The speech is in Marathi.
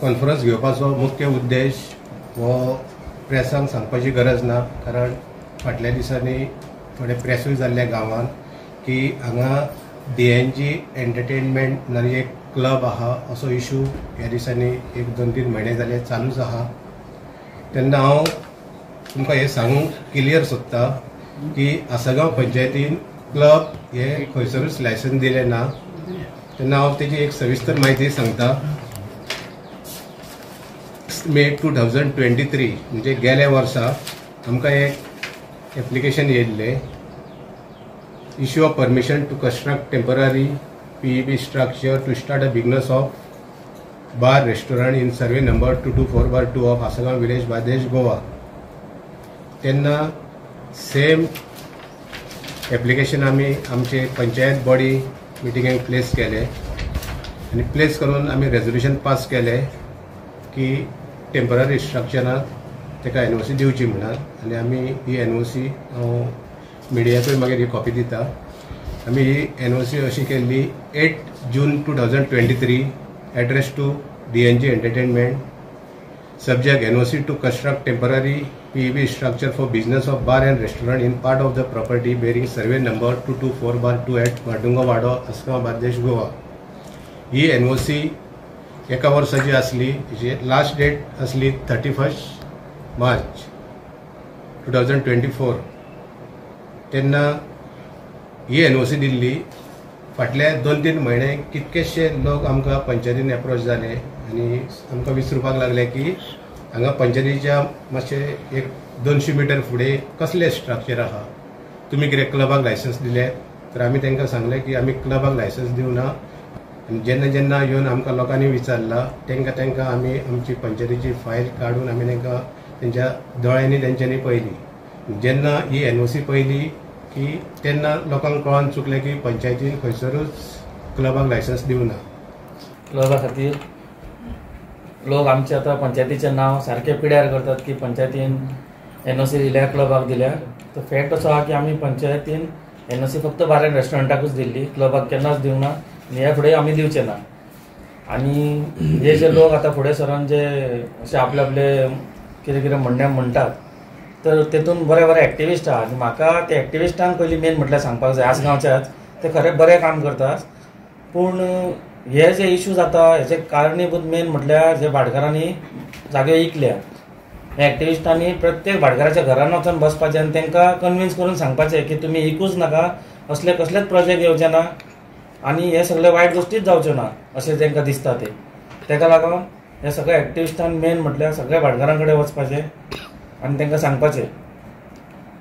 कॉन्फरन्स घेवपाचो मुख्य उद्देश हो प्रेसांक सांगपाची गरज ना, कारण फाटल्या दिसांनी थोडे प्रेसूय जाल्ले गांवांत की हांगा DNG एंटरटेनमेंट नाली एक क्लब आहा असो इशू ह्या दिसांनी एक 2-3 म्हयने जाले चालूच आहा। तेन्ना हांव तुमकां हें सांगूंक क्लियर सोदता की आसगांव पंचायतीन क्लब हे खंयसरूच लायसन्स दिलें ना। तेन्ना हांव तेजी एक सविस्तर म्हायती सांगता। मे 2023 म्हणजे गेल्या वर्सा आमकां एक एप्लिकेशन येयल्लें, issue of permission to construct temporary PEB structure to start a business of bar restaurant in survey number 224/2 of Asagaon village, Badesh, Goa. तेन्ना सेम एप्लिकेशन आमी आमचे पंचायत बॉडी मिटिंगेक प्लेस केले आनी प्लेस करून आमी रेजोल्युशन पास केले की टेम्पररी स्ट्रक्चराक ताका NOC दिवची म्हणून। आनी आमी ही NOC मिडियाकूय मागीर ही कॉपी दिता। आमी ही NOC अशी केल्ली 8 जून 2023 address to DNG entertainment, subject NOC to construct temporary PEB structure for business of bar and restaurant in part of the property bearing survey number 224/2 at Madunga Wado, Asagaon, Badesh, Goa। He NOC एका वर्साची असली, लास्ट डेट असली 31 मार्च 2024। तेन्ना ही NOC दिल्ली। फाटले 2-3 म्हयने कितकेशे लोक आमकां पंचायतीन एप्रोच जाले आनी आमकां विचारपाक लागले की हांगा पंचायतीच्या मातशें एक 200 मिटर फुडें कसले स्ट्रक्चर आहा, तुमी कितें क्लबाक लायसन्स दिले? तर आमी तांकां सांगलें की आमी क्लबाक लायसन्स दिवना। आनी जेन्ना जेन्ना येवन आमकां लोकांनी विचारला तांकां आमी आमची पंचायतीची फायल काडून आमी तांकां तेंच्या दोळ्यांनी तेंच्यांनी पळयली। जेन्ना ही NOC पळयली की तेन्ना लोकांक कळोन चुकलें की पंचायतीन खंयसरूच क्लबाक लायसन्स दिवना। क्लबा खातीर लोक आमचे आतां पंचायतीचें नांव सारकें पिड्यार करतात की पंचायतीन NOC दिल्या, क्लबाक दिल्या। तो फॅक्ट असो आहा की आमी पंचायतीन NOC फक्त बार एंड रेस्टॉरंटाकूच दिल्ली, क्लबाक केन्नाच दिवना आनी ह्या फुडें आमी दिवचे ना। आनी हे जे लोक आतां फुडें सरून जे अशें आपले कितें कितें म्हणटात, तर तेतून बरे एक्टिविस्ट आहा आनी म्हाका ते एक्टिविस्टांक पयलीं मेन म्हटल्यार सांगपाक जाय, आसगांवच्याच ते खरें बरें काम करतात। पूण हे जे इशू जाता हेजे कारणीभूत मेन म्हटल्यार जे भाटकारांनी जागे विकल्या, ह्या एक्टिविस्टांनी प्रत्येक भाटकाराच्या घरान वचून बसपाचें आनी तांकां कन्विन्स करून सांगपाचें की तुमी विकूच नाका, असले कसलेच प्रोजेक्ट येवचे ना आनी हे सगळे वायट गोश्टीच जावच्यो ना अशें तांकां दिसता ते। ताका लागून हे सगळे एक्टिविस्टांनी मेन म्हटल्यार सगळ्या भाटकारां कडेन वचपाचें आनी तांकां सांगपाचें